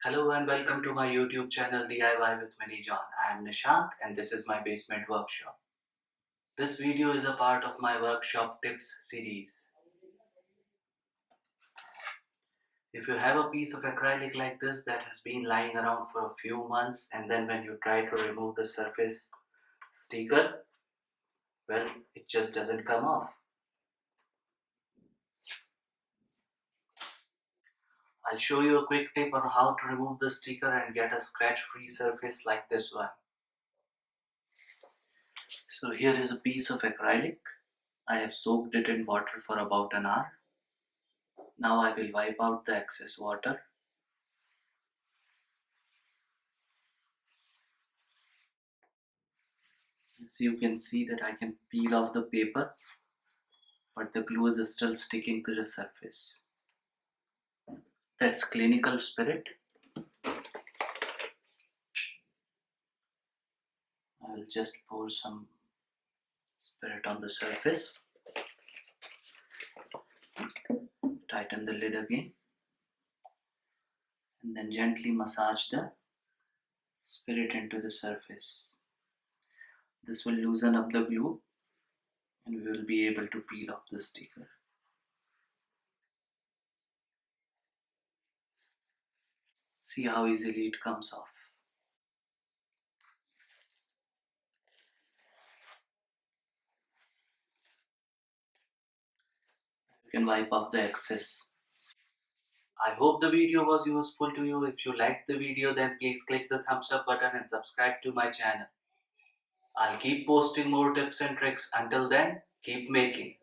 Hello and welcome to my YouTube channel DIY with Mini John. I am Nishant and this is my basement workshop. This video is a part of my workshop tips series. If you have a piece of acrylic like this that has been lying around for a few months and then when you try to remove the surface sticker, well, it just doesn't come off. I'll show you a quick tip on how to remove the sticker and get a scratch-free surface like this one. So here is a piece of acrylic. I have soaked it in water for about an hour. Now I will wipe out the excess water. As you can see that I can peel off the paper, but the glue is still sticking to the surface. That's clinical spirit. I will just pour some spirit on the surface. Tighten the lid again. And then gently massage the spirit into the surface. This will loosen up the glue and we will be able to peel off the sticker. See how easily it comes off. You can wipe off the excess. I hope the video was useful to you. If you liked the video, then please click the thumbs up button and subscribe to my channel. I'll keep posting more tips and tricks. Until then, keep making.